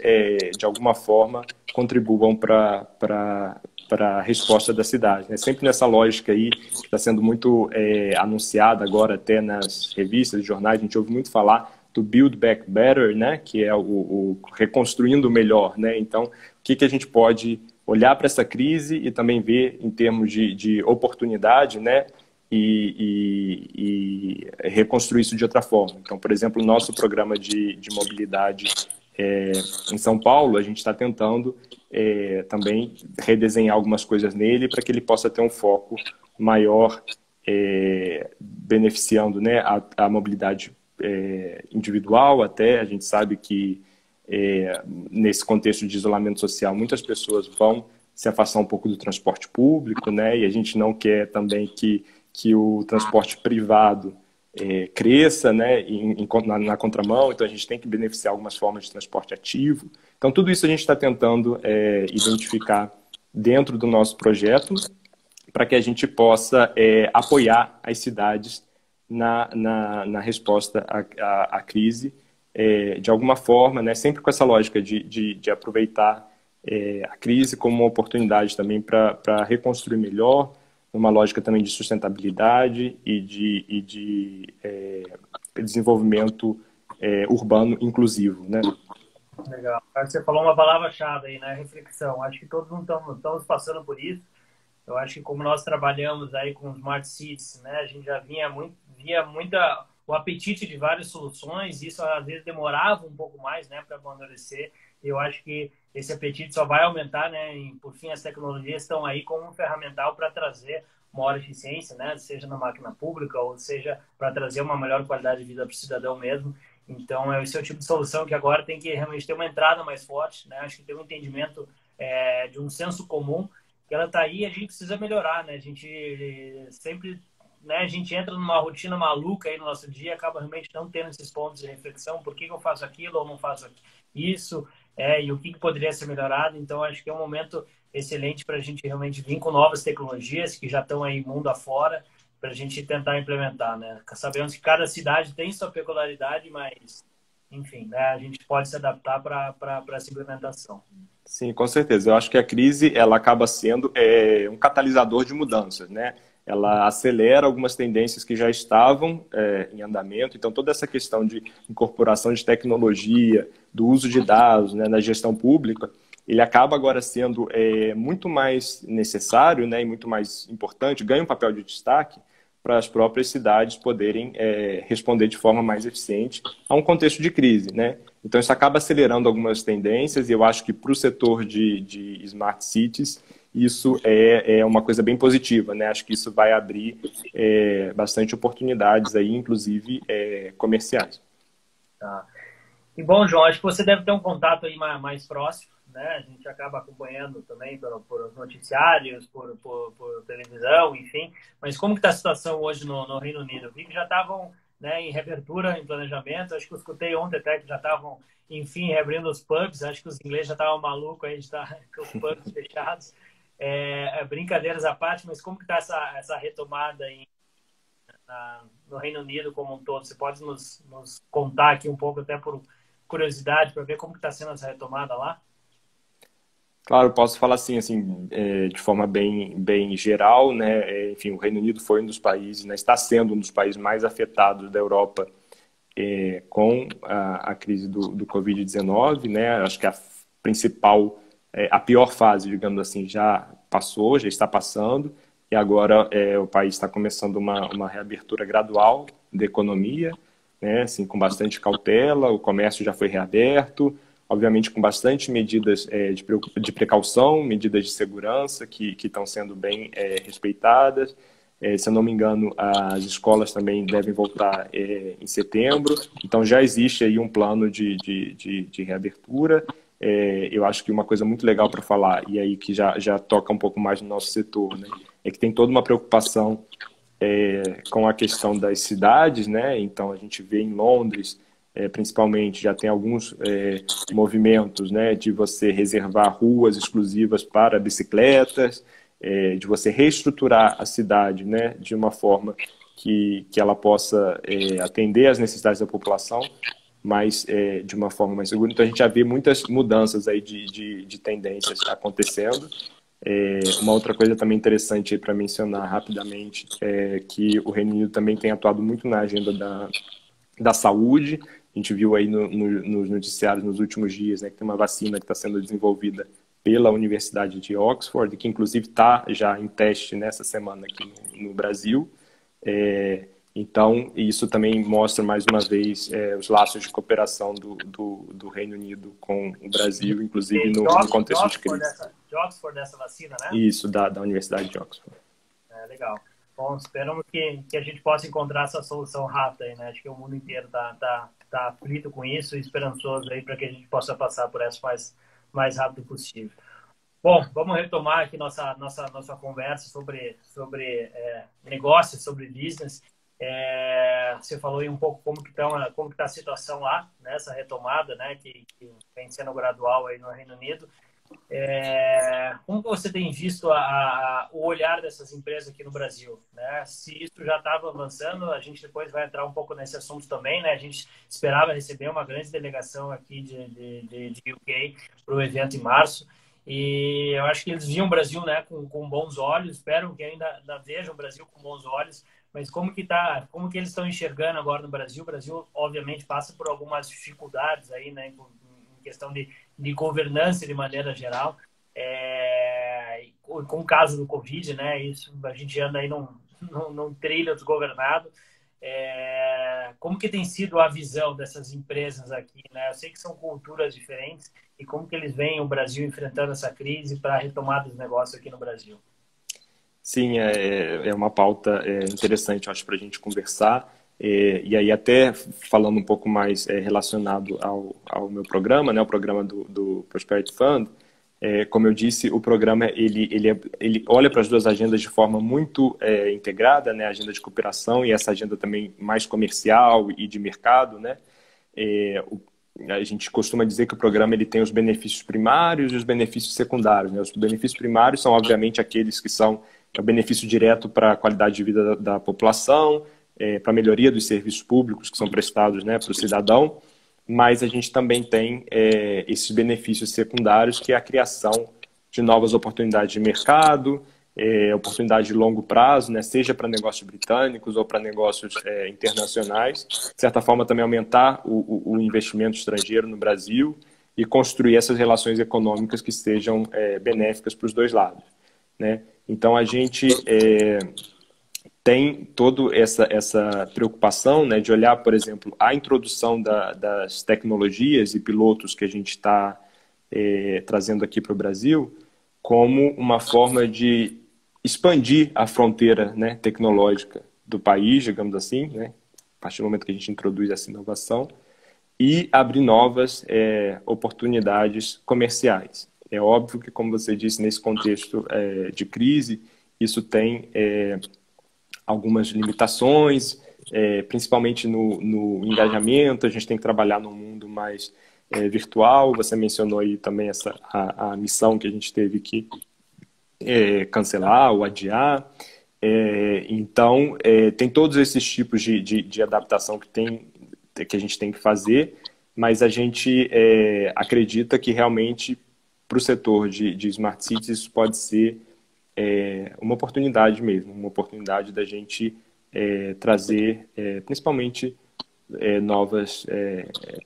B: de alguma forma, contribuam para a resposta da cidade, né? Sempre nessa lógica aí, que está sendo muito anunciada agora até nas revistas, jornais, a gente ouve muito falar do Build Back Better, né? Que é o reconstruindo melhor, né? Então, o que a gente pode olhar para essa crise e também ver em termos de oportunidade, né? E reconstruir isso de outra forma. Então, por exemplo, o nosso programa de mobilidade em São Paulo, a gente está tentando também redesenhar algumas coisas nele para que ele possa ter um foco maior, beneficiando, né, a mobilidade individual até. A gente sabe que nesse contexto de isolamento social, muitas pessoas vão se afastar um pouco do transporte público, né, e a gente não quer também que o transporte privado cresça, né, na contramão. Então a gente tem que beneficiar algumas formas de transporte ativo. Então tudo isso a gente está tentando identificar dentro do nosso projeto para que a gente possa apoiar as cidades na resposta à crise de alguma forma, né, sempre com essa lógica de aproveitar a crise como uma oportunidade também para reconstruir melhor, uma lógica também de sustentabilidade e de desenvolvimento urbano inclusivo, né?
A: Legal. Você falou uma palavra-chave aí, né? Reflexão. Acho que todos estamos passando por isso. Eu acho que como nós trabalhamos aí com Smart Cities, né? A gente já via muita o apetite de várias soluções. Isso às vezes demorava um pouco mais, né, para amadurecer. Eu acho que esse apetite só vai aumentar, né? E, por fim, as tecnologias estão aí como um ferramental para trazer maior eficiência, né? Seja na máquina pública ou seja para trazer uma melhor qualidade de vida para o cidadão mesmo. Então, esse é o tipo de solução que agora tem que realmente ter uma entrada mais forte, né? Acho que tem um entendimento de um senso comum que ela está aí e a gente precisa melhorar, né? A gente sempre, né? A gente entra numa rotina maluca aí no nosso dia, acaba realmente não tendo esses pontos de reflexão. Por que eu faço aquilo ou não faço isso? E o que poderia ser melhorado? Então, acho que é um momento excelente para a gente realmente vir com novas tecnologias que já estão aí mundo afora, para a gente tentar implementar, né? Sabemos que cada cidade tem sua peculiaridade, mas, enfim, né, a gente pode se adaptar para essa implementação.
B: Sim, com certeza. Eu acho que a crise ela acaba sendo um catalisador de mudanças, né? Ela acelera algumas tendências que já estavam em andamento. Então, toda essa questão de incorporação de tecnologia, do uso de dados, né, na gestão pública, ele acaba agora sendo muito mais necessário, né, e muito mais importante, ganha um papel de destaque para as próprias cidades poderem responder de forma mais eficiente a um contexto de crise, né? Então, isso acaba acelerando algumas tendências e eu acho que para o setor de Smart Cities, isso é uma coisa bem positiva, né? Acho que isso vai abrir bastante oportunidades aí, inclusive comerciais.
A: Tá. E bom, João, acho que você deve ter um contato aí mais próximo, né? A gente acaba acompanhando também por noticiários, por televisão, enfim. Mas como que está a situação hoje no Reino Unido? Eu vi que já estavam, né, em reabertura, em planejamento. Acho que eu escutei ontem até que já estavam, enfim, reabrindo os pubs. Acho que os ingleses já estavam malucos aí de estar com os pubs fechados. Brincadeiras à parte, mas como que está essa retomada aí no Reino Unido como um todo? Você pode nos contar aqui um pouco, até por curiosidade, para ver como que está sendo essa retomada lá?
B: Claro, posso falar assim, de forma bem geral, né? Enfim, o Reino Unido foi um dos países, né, está sendo um dos países mais afetados da Europa com a crise do Covid-19, né? Acho que a principal, a pior fase, digamos assim, já passou, já está passando, e agora o país está começando uma reabertura gradual da economia, né? Assim, com bastante cautela, o comércio já foi reaberto, obviamente com bastante medidas de precaução, medidas de segurança que estão sendo bem respeitadas. Se eu não me engano, as escolas também devem voltar em setembro, então já existe aí um plano de reabertura. Eu acho que uma coisa muito legal para falar, e aí que já toca um pouco mais no nosso setor, né, é que tem toda uma preocupação com a questão das cidades, né? Então a gente vê em Londres, principalmente, já tem alguns movimentos, né, de você reservar ruas exclusivas para bicicletas, de você reestruturar a cidade, né, de uma forma que ela possa atender às necessidades da população, mas de uma forma mais segura. Então a gente já vê muitas mudanças aí de tendências acontecendo Uma outra coisa também interessante para mencionar rapidamente é que o Reino Unido também tem atuado muito na agenda da saúde. A gente viu aí nos noticiários nos últimos dias, né, que tem uma vacina que está sendo desenvolvida pela Universidade de Oxford, que inclusive está já em teste nessa semana aqui no Brasil. Então, isso também mostra mais uma vez os laços de cooperação do Reino Unido com o Brasil, inclusive no contexto de crise.
A: De Oxford, dessa vacina, né?
B: Isso, da Universidade de Oxford.
A: Legal. Bom, esperamos que a gente possa encontrar essa solução rápida aí, né? Acho que o mundo inteiro tá aflito com isso e esperançoso aí para que a gente possa passar por essa mais rápido possível. Bom, vamos retomar aqui nossa conversa sobre negócios, sobre business. Você falou aí um pouco como que tá a situação lá, né? Essa retomada, né? Que vem sendo gradual aí no Reino Unido. Como você tem visto o olhar dessas empresas aqui no Brasil, né? Se isso já estava avançando, a gente depois vai entrar um pouco nesse assunto também, né? A gente esperava receber uma grande delegação aqui de UK para o evento em março e eu acho que eles viam o Brasil, né, com bons olhos, espero que ainda vejam o Brasil com bons olhos, mas como que eles estão enxergando agora no Brasil? O Brasil, obviamente, passa por algumas dificuldades aí, né, em questão de governança de maneira geral, com o caso do Covid, né? Isso, a gente anda aí num trilho desgovernado. Como que tem sido a visão dessas empresas aqui, né? Eu sei que são culturas diferentes e como que eles veem o Brasil enfrentando essa crise para a retomada dos negócios aqui no Brasil.
B: Sim, é uma pauta interessante, eu acho, para a gente conversar. E aí até falando um pouco mais relacionado ao meu programa, né, o programa do Prosperity Fund, como eu disse, o programa ele olha para as duas agendas de forma muito integrada, né, a agenda de cooperação e essa agenda também mais comercial e de mercado, né. A gente costuma dizer que o programa ele tem os benefícios primários e os benefícios secundários, né. Os benefícios primários são obviamente aqueles que são o benefício direto para a qualidade de vida da população, para a melhoria dos serviços públicos que são prestados, né, para o cidadão, mas a gente também tem esses benefícios secundários, que é a criação de novas oportunidades de mercado, oportunidades de longo prazo, né, seja para negócios britânicos ou para negócios internacionais, de certa forma também aumentar o investimento estrangeiro no Brasil e construir essas relações econômicas que sejam benéficas para os dois lados, né? Então a gente tem toda essa preocupação, né, de olhar, por exemplo, a introdução das tecnologias e pilotos que a gente está trazendo aqui para o Brasil como uma forma de expandir a fronteira, né, tecnológica do país, digamos assim, né, a partir do momento que a gente introduz essa inovação, e abrir novas oportunidades comerciais. É óbvio que, como você disse, nesse contexto de crise, isso tem algumas limitações, principalmente no engajamento. A gente tem que trabalhar num mundo mais virtual. Você mencionou aí também a missão que a gente teve que cancelar ou adiar. Então, tem todos esses tipos de adaptação que a gente tem que fazer, mas a gente acredita que realmente, para o setor de Smart Cities, isso pode ser uma oportunidade mesmo, uma oportunidade da gente trazer principalmente novas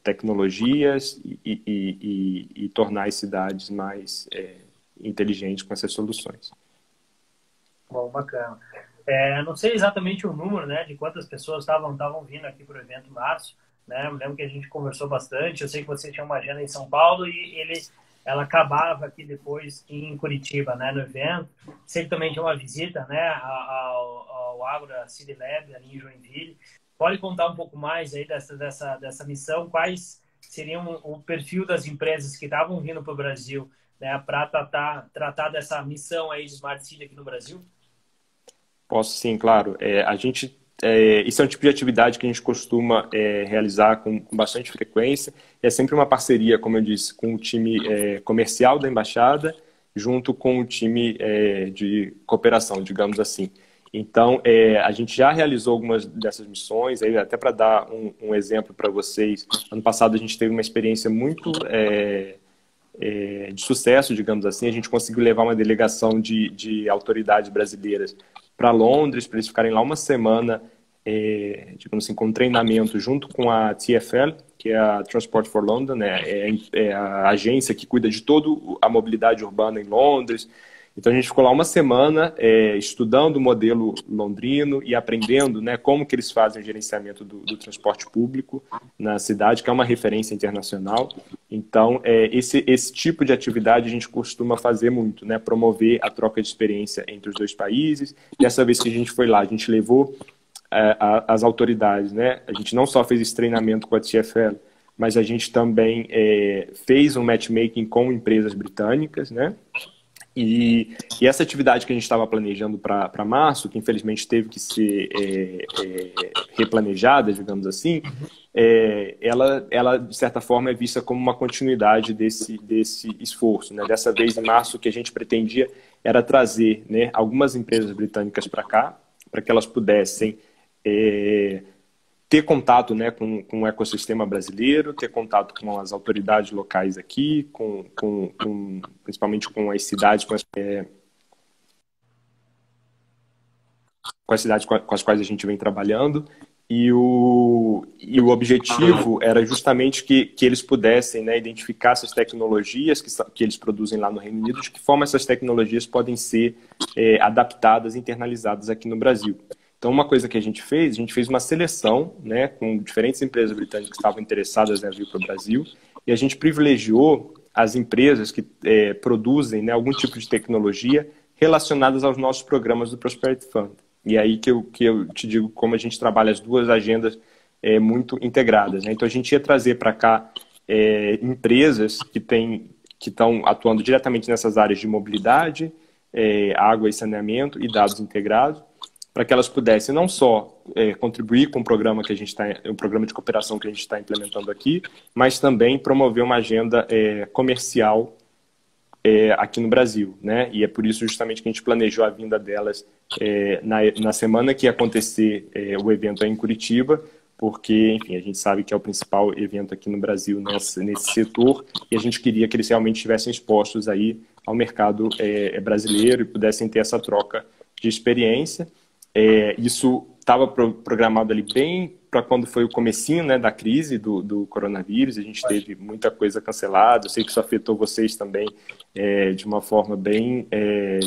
B: tecnologias e tornar as cidades mais inteligentes com essas soluções.
A: Bom, bacana. Não sei exatamente o número, né, de quantas pessoas estavam vindo aqui para o evento em março, né? Eu lembro que a gente conversou bastante. Eu sei que você tinha uma agenda em São Paulo e ela acabava aqui depois em Curitiba, né, no evento. Sei que também tinha uma visita, né, ao Agora City Lab ali em Joinville. Pode contar um pouco mais aí dessa missão? Quais seriam o perfil das empresas que estavam vindo para o Brasil, né, para tratar dessa missão aí de Smart City aqui no Brasil?
B: Posso sim, claro. Isso é um tipo de atividade que a gente costuma realizar com bastante frequência. É sempre uma parceria, como eu disse, com o time comercial da Embaixada, junto com o time de cooperação, digamos assim. Então, a gente já realizou algumas dessas missões, aí, até para dar um exemplo para vocês. Ano passado a gente teve uma experiência muito de sucesso, digamos assim. A gente conseguiu levar uma delegação de autoridades brasileiras para Londres, para eles ficarem lá uma semana, digamos assim, com treinamento junto com a TfL, que é a Transport for London, né? É a agência que cuida de toda a mobilidade urbana em Londres. Então a gente ficou lá uma semana estudando o modelo londrino e aprendendo, né, como que eles fazem o gerenciamento do transporte público na cidade, que é uma referência internacional. Então esse tipo de atividade a gente costuma fazer muito, né, promover a troca de experiência entre os dois países. Dessa vez que a gente foi lá, a gente levou as autoridades, né? A gente não só fez esse treinamento com a TfL, mas a gente também fez um matchmaking com empresas britânicas, né? E essa atividade que a gente estava planejando para março, que infelizmente teve que ser replanejada, digamos assim, ela, de certa forma, é vista como uma continuidade desse esforço, né? Dessa vez, em março, o que a gente pretendia era trazer, né, algumas empresas britânicas para cá, para que elas pudessem ter contato, né, com o ecossistema brasileiro, ter contato com as autoridades locais aqui, principalmente com as cidades, com as cidades com as quais a gente vem trabalhando. E o objetivo era justamente que eles pudessem, né, identificar essas tecnologias que eles produzem lá no Reino Unido, de que forma essas tecnologias podem ser adaptadas, internalizadas aqui no Brasil. Então, uma coisa que a gente fez uma seleção, né, com diferentes empresas britânicas que estavam interessadas em vir para o Brasil, e a gente privilegiou as empresas que produzem, né, algum tipo de tecnologia relacionadas aos nossos programas do Prosperity Fund. E aí que eu te digo como a gente trabalha as duas agendas muito integradas, né? Então, a gente ia trazer para cá empresas que estão atuando diretamente nessas áreas de mobilidade, água e saneamento e dados integrados, para que elas pudessem não só contribuir com o programa o programa de cooperação que a gente está implementando aqui, mas também promover uma agenda comercial aqui no Brasil, né? E é por isso justamente que a gente planejou a vinda delas na semana que ia acontecer o evento aí em Curitiba, porque, enfim, a gente sabe que é o principal evento aqui no Brasil nesse setor, e a gente queria que eles realmente estivessem expostos aí ao mercado brasileiro e pudessem ter essa troca de experiência. Isso estava programado ali bem para quando foi o comecinho, né, da crise do coronavírus. A gente teve muita coisa cancelada. Eu sei que isso afetou vocês também de uma forma bem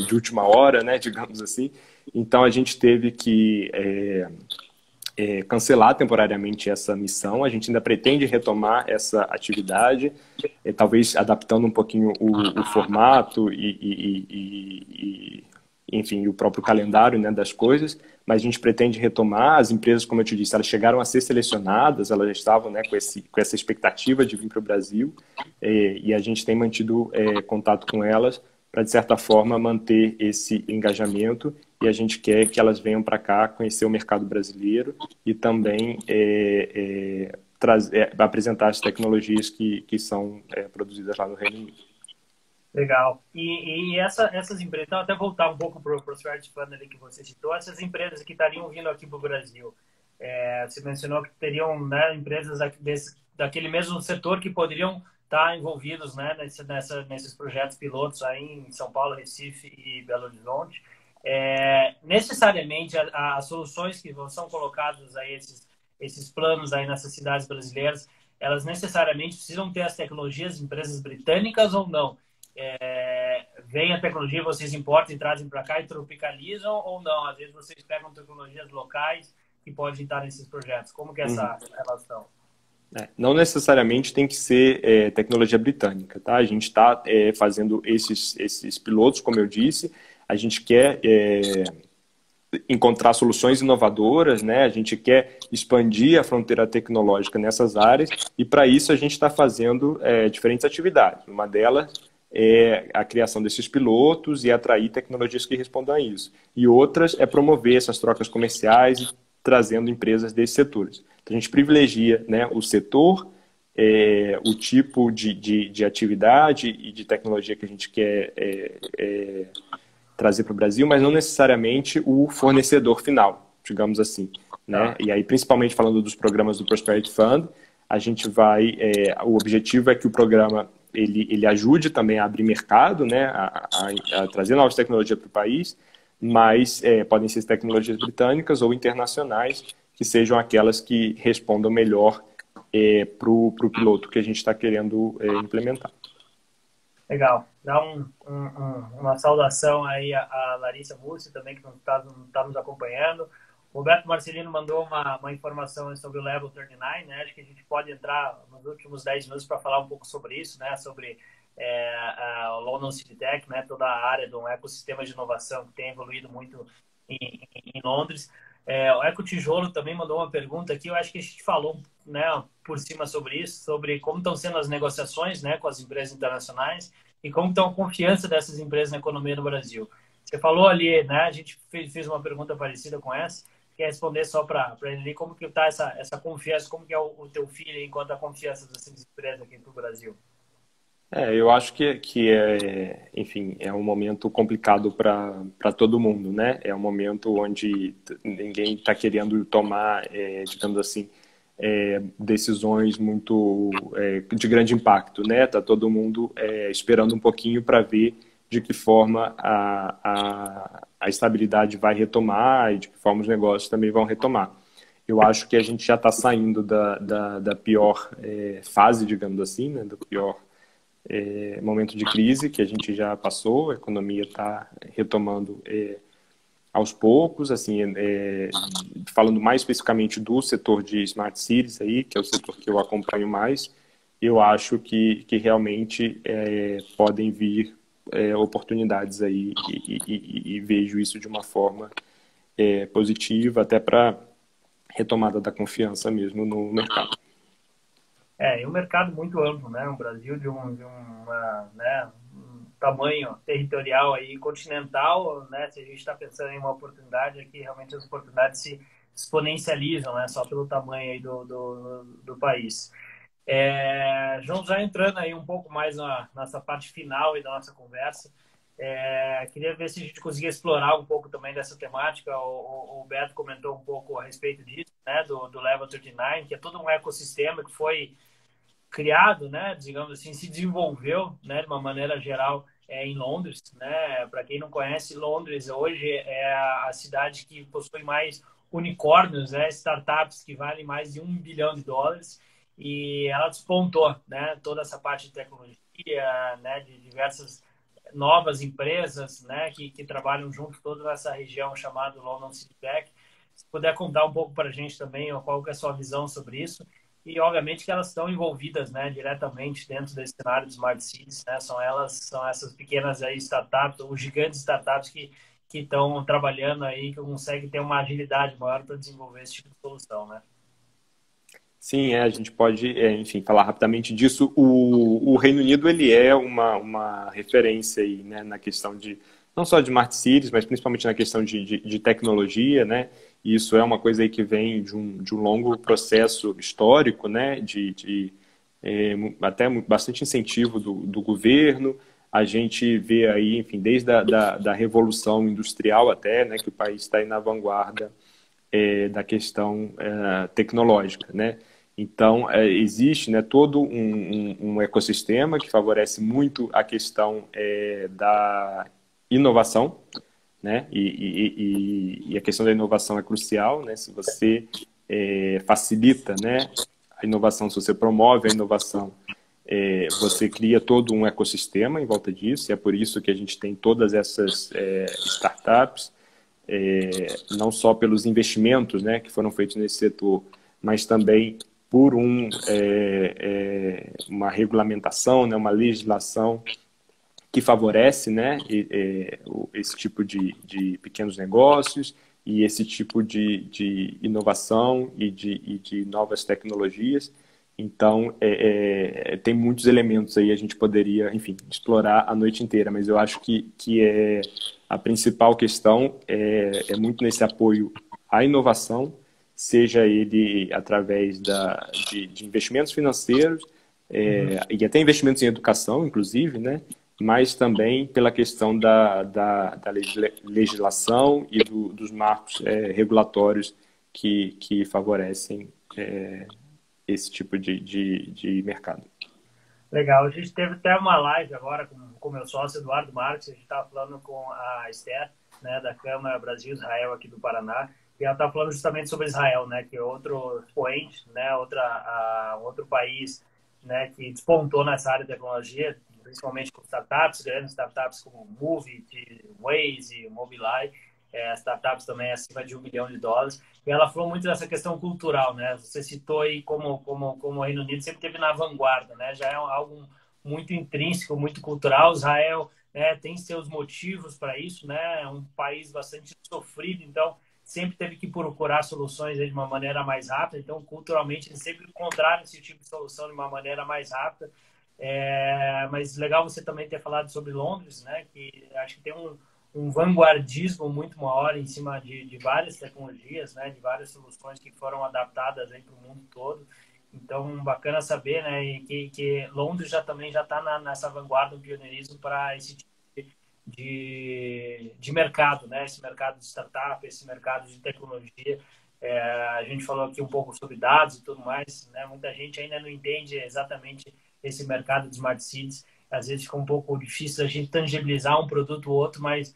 B: de última hora, né, digamos assim. Então a gente teve que cancelar temporariamente essa missão. A gente ainda pretende retomar essa atividade, talvez adaptando um pouquinho o formato enfim, o próprio calendário, né, das coisas, mas a gente pretende retomar. As empresas, como eu te disse, elas chegaram a ser selecionadas, elas já estavam, né, com essa expectativa de vir para o Brasil, e a gente tem mantido contato com elas para, de certa forma, manter esse engajamento, e a gente quer que elas venham para cá conhecer o mercado brasileiro e também apresentar as tecnologias que são produzidas lá no Reino Unido.
A: Legal. E essas empresas, então, até voltar um pouco para o Prosperity Fund ali que você citou, essas empresas que estariam vindo aqui para o Brasil, você mencionou que teriam, né, empresas daquele mesmo setor que poderiam estar envolvidos, né, nesses projetos pilotos aí em São Paulo, Recife e Belo Horizonte. Necessariamente, as soluções que são colocadas aí, esses planos aí nessas cidades brasileiras, elas necessariamente precisam ter as tecnologias de empresas britânicas ou não? Vem a tecnologia, vocês importam e trazem para cá e tropicalizam ou não? Às vezes vocês pegam tecnologias locais que podem estar nesses projetos. Como que é essa relação?
B: Não necessariamente tem que ser tecnologia britânica, tá? A gente está fazendo esses pilotos, como eu disse. A gente quer encontrar soluções inovadoras, né? A gente quer expandir a fronteira tecnológica nessas áreas, e para isso a gente está fazendo diferentes atividades. Uma delas a criação desses pilotos e atrair tecnologias que respondam a isso. E outras promover essas trocas comerciais, trazendo empresas desses setores. Então, a gente privilegia, né, o setor, o tipo de atividade e de tecnologia que a gente quer trazer para o Brasil, mas não necessariamente o fornecedor final, digamos assim, né? E aí, principalmente falando dos programas do Prosperity Fund, a gente vai... o objetivo é que o programa ele ajude também a abrir mercado, né, a trazer novas tecnologias para o país, mas podem ser tecnologias britânicas ou internacionais, que sejam aquelas que respondam melhor para o piloto que a gente está querendo implementar.
A: Legal. Dá uma saudação aí a Larissa Mussi também, que está nos acompanhando. O Roberto Marcelino mandou uma informação sobre o Level 39, né? Acho que a gente pode entrar nos últimos 10 minutos para falar um pouco sobre isso, né? Sobre o London City Tech, né? Toda a área de um ecossistema de inovação que tem evoluído muito em Londres. O Eco Tijolo também mandou uma pergunta aqui, eu acho que a gente falou, né, por cima sobre isso, sobre como estão sendo as negociações, né, com as empresas internacionais e como está a confiança dessas empresas na economia no Brasil. Você falou ali, né, a gente fez uma pergunta parecida com essa, quer responder só para ele como que está essa confiança, como que é o teu filho enquanto a confiança dessas empresas aqui para o Brasil?
B: Eu acho que enfim, é um momento complicado para todo mundo, né? É um momento onde ninguém está querendo tomar, digamos assim, decisões muito de grande impacto, né? Tá todo mundo esperando um pouquinho para ver de que forma a estabilidade vai retomar e de que forma os negócios também vão retomar. Eu acho que a gente já está saindo da pior fase, digamos assim, né? Do pior momento de crise que a gente já passou, a economia está retomando aos poucos, assim, falando mais especificamente do setor de Smart Cities aí, que é o setor que eu acompanho mais, eu acho que realmente podem vir oportunidades aí e vejo isso de uma forma positiva, até para retomada da confiança mesmo no mercado.
A: E um mercado muito amplo, né? O Brasil né, um tamanho territorial aí continental, né? Se a gente está pensando em uma oportunidade aqui, realmente as oportunidades se exponencializam, né? Só pelo tamanho aí do país. João, já entrando aí um pouco mais nessa parte final aí da nossa conversa, queria ver se a gente conseguia explorar um pouco também dessa temática. O Beto comentou um pouco a respeito disso, né? Do Level 39, que é todo um ecossistema que foi criado, né, digamos assim, se desenvolveu, né, de uma maneira geral em Londres, né? Para quem não conhece, Londres hoje é a cidade que possui mais unicórnios, né, startups que valem mais de US$ 1 bilhão, e ela despontou, né, toda essa parte de tecnologia, né, de diversas novas empresas, né, que trabalham junto toda nessa região chamada London City Tech. Se puder contar um pouco para a gente também qual que é a sua visão sobre isso. E, obviamente, que elas estão envolvidas, né, diretamente dentro desse cenário de Smart Cities, né? São essas pequenas aí startups, ou gigantes startups que estão trabalhando aí, que conseguem ter uma agilidade maior para desenvolver esse tipo de solução, né?
B: Sim, a gente pode, enfim, falar rapidamente disso. O Reino Unido, ele é uma referência aí, né, na questão de, não só de Smart Cities, mas principalmente na questão de tecnologia, né? E isso é uma coisa aí que vem de um longo processo histórico, né? Até bastante incentivo do governo. A gente vê aí, enfim, desde da Revolução Industrial até, né, que o país está aí na vanguarda da questão tecnológica, né? Então, existe, né, todo um ecossistema que favorece muito a questão da inovação, né? E a questão da inovação é crucial, né? Se você facilita, né, a inovação, se você promove a inovação, você cria todo um ecossistema em volta disso, e é por isso que a gente tem todas essas startups, não só pelos investimentos, né, que foram feitos nesse setor, mas também por uma regulamentação, né, uma legislação que favorece, né, esse tipo de pequenos negócios e esse tipo de inovação e de novas tecnologias. Então, tem muitos elementos aí, a gente poderia, enfim, explorar a noite inteira, mas eu acho que a principal questão é muito nesse apoio à inovação, seja ele através de investimentos financeiros, e até investimentos em educação, inclusive, né? Mas também pela questão da legislação e dos marcos regulatórios que favorecem esse tipo de mercado.
A: Legal. A gente teve até uma live agora com o meu sócio, Eduardo Marques. A gente estava falando com a Esther, né, da Câmara Brasil-Israel aqui do Paraná. E ela estava falando justamente sobre Israel, né, que é outro expoente, né, outro país, né, que despontou nessa área de tecnologia, principalmente com startups, grandes startups como Movit, Waze, Mobileye, startups também acima de US$ 1 milhão. E ela falou muito dessa questão cultural, né? Você citou aí como o Reino Unido sempre teve na vanguarda, né? Já é algo muito intrínseco, muito cultural. Israel, né, tem seus motivos para isso, né? É um país bastante sofrido, então sempre teve que procurar soluções de uma maneira mais rápida. Então, culturalmente, eles sempre encontraram esse tipo de solução de uma maneira mais rápida. Mas legal você também ter falado sobre Londres, né? Que acho que tem um vanguardismo muito maior em cima de várias tecnologias, né, de várias soluções que foram adaptadas para o mundo todo. Então, bacana saber, né, que Londres também já está nessa vanguarda do pioneirismo para esse tipo de mercado, né, esse mercado de startup, esse mercado de tecnologia. A gente falou aqui um pouco sobre dados e tudo mais, né, muita gente ainda não entende exatamente esse mercado de smart cities. Às vezes fica um pouco difícil a gente tangibilizar um produto ou outro, mas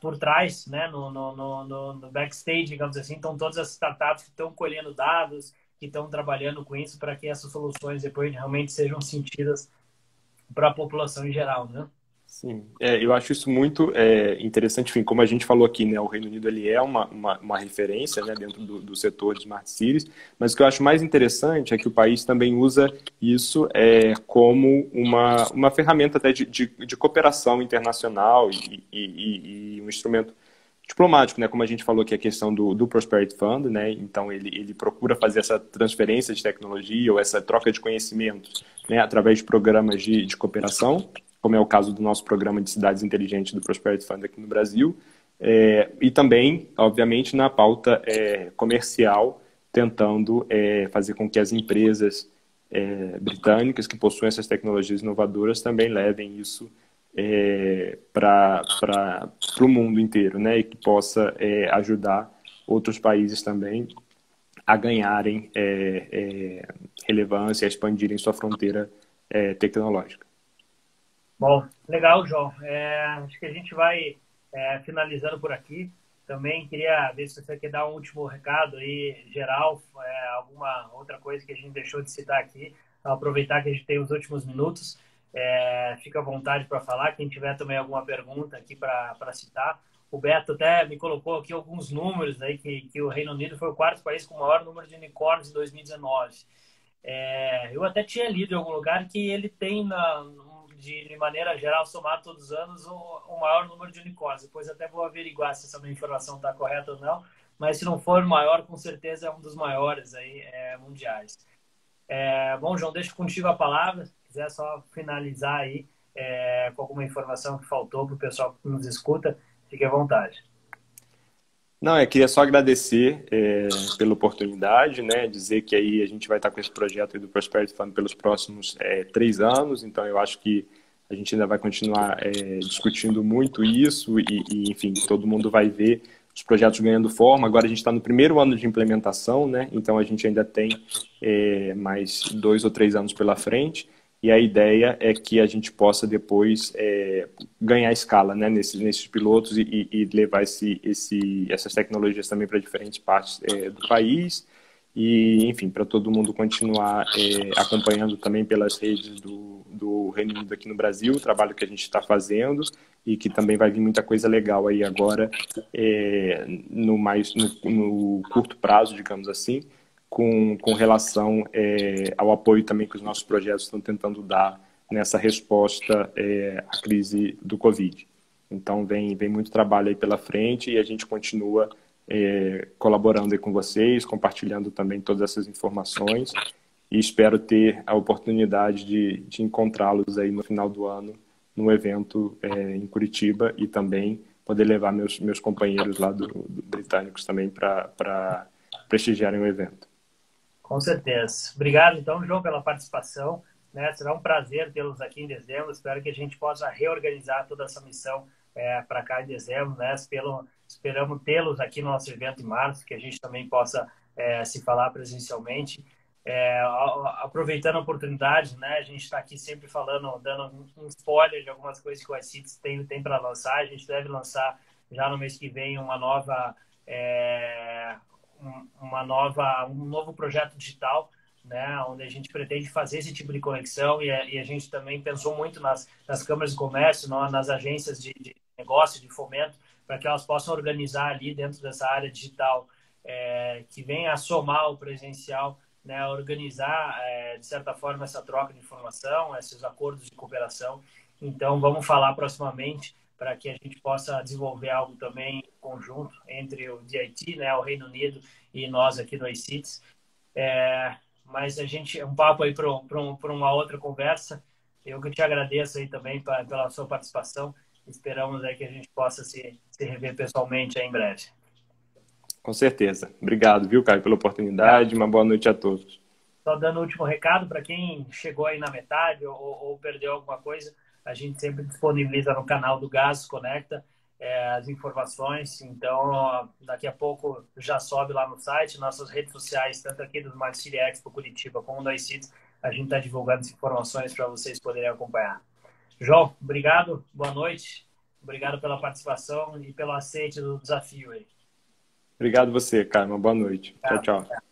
A: por trás, né, no backstage, digamos assim, estão todas as startups que estão colhendo dados, que estão trabalhando com isso para que essas soluções depois realmente sejam sentidas para a população em geral, né?
B: Sim, eu acho isso muito interessante. Enfim, como a gente falou aqui, né, o Reino Unido ele é uma referência, né, dentro do setor de Smart Cities, mas o que eu acho mais interessante é que o país também usa isso como uma ferramenta até de cooperação internacional e um instrumento diplomático, né, como a gente falou aqui, a questão do Prosperity Fund, né, então ele procura fazer essa transferência de tecnologia ou essa troca de conhecimentos, né, através de programas de cooperação, como é o caso do nosso programa de cidades inteligentes do Prosperity Fund aqui no Brasil, e também, obviamente, na pauta comercial, tentando fazer com que as empresas britânicas que possuem essas tecnologias inovadoras também levem isso para o mundo inteiro, né, e que possa ajudar outros países também a ganharem relevância, a expandirem sua fronteira tecnológica.
A: Bom, legal, João. Acho que a gente vai finalizando por aqui. Também queria ver se você quer dar um último recado aí, geral, alguma outra coisa que a gente deixou de citar aqui. Aproveitar que a gente tem os últimos minutos. Fica à vontade para falar. Quem tiver também alguma pergunta aqui para citar. O Beto até me colocou aqui alguns números aí, que o Reino Unido foi o quarto país com o maior número de unicórnios em 2019. Eu até tinha lido em algum lugar que ele tem, de maneira geral, somado todos os anos, o maior número de unicórnios. Depois até vou averiguar se essa minha informação está correta ou não, mas se não for o maior, com certeza é um dos maiores aí, mundiais. Bom, João, deixo contigo a palavra. Se quiser só finalizar aí com alguma informação que faltou para o pessoal que nos escuta, fique à vontade.
B: Não, eu queria só agradecer pela oportunidade, né? Dizer que aí a gente vai estar com esse projeto aí do Prosperity Fund pelos próximos 3 anos, então eu acho que a gente ainda vai continuar discutindo muito isso enfim, todo mundo vai ver os projetos ganhando forma. Agora a gente está no primeiro ano de implementação, né? Então a gente ainda tem mais 2 ou 3 anos pela frente. E a ideia é que a gente possa depois ganhar escala, né, nesses pilotos e levar essas tecnologias também para diferentes partes do país e, enfim, para todo mundo continuar acompanhando também pelas redes do Reino Unido aqui no Brasil, o trabalho que a gente está fazendo e que também vai vir muita coisa legal aí agora no curto prazo, digamos assim, com relação ao apoio também que os nossos projetos estão tentando dar nessa resposta à crise do Covid. Então, vem muito trabalho aí pela frente e a gente continua colaborando aí com vocês, compartilhando também todas essas informações e espero ter a oportunidade de encontrá-los aí no final do ano no evento em Curitiba e também poder levar meus companheiros lá do britânicos também para prestigiarem o evento.
A: Com certeza. Obrigado, então, João, pela participação. Né? Será um prazer tê-los aqui em dezembro. Espero que a gente possa reorganizar toda essa missão para cá em dezembro. Né? Esperamos tê-los aqui no nosso evento em março, que a gente também possa se falar presencialmente. Aproveitando a oportunidade, né? A gente está aqui sempre falando, dando um spoiler de algumas coisas que o iCities tem para lançar. A gente deve lançar já no mês que vem um novo projeto digital, né? Onde a gente pretende fazer esse tipo de conexão e a gente também pensou muito nas câmaras de comércio, nas agências de negócio, de fomento, para que elas possam organizar ali dentro dessa área digital que venha a somar o presencial, né, organizar, de certa forma, essa troca de informação, esses acordos de cooperação. Então, vamos falar proximamente para que a gente possa desenvolver algo também conjunto entre o DIT, né, o Reino Unido, e nós aqui do iCities. Mas um papo aí para uma outra conversa. Eu que te agradeço aí também pela sua participação. Esperamos aí que a gente possa se rever pessoalmente aí em breve.
B: Com certeza. Obrigado, viu, Caio, pela oportunidade. Uma boa noite a todos.
A: Só dando o último recado, para quem chegou aí na metade ou perdeu alguma coisa, a gente sempre disponibiliza no canal do Gás Conecta as informações. Então, daqui a pouco já sobe lá no site, nossas redes sociais, tanto aqui do Smart City Expo Curitiba como do iCities, a gente está divulgando as informações para vocês poderem acompanhar. João, obrigado, boa noite. Obrigado pela participação e pelo aceite do desafio aí.
B: Obrigado você, Caio. Uma boa noite. Tchau, tchau.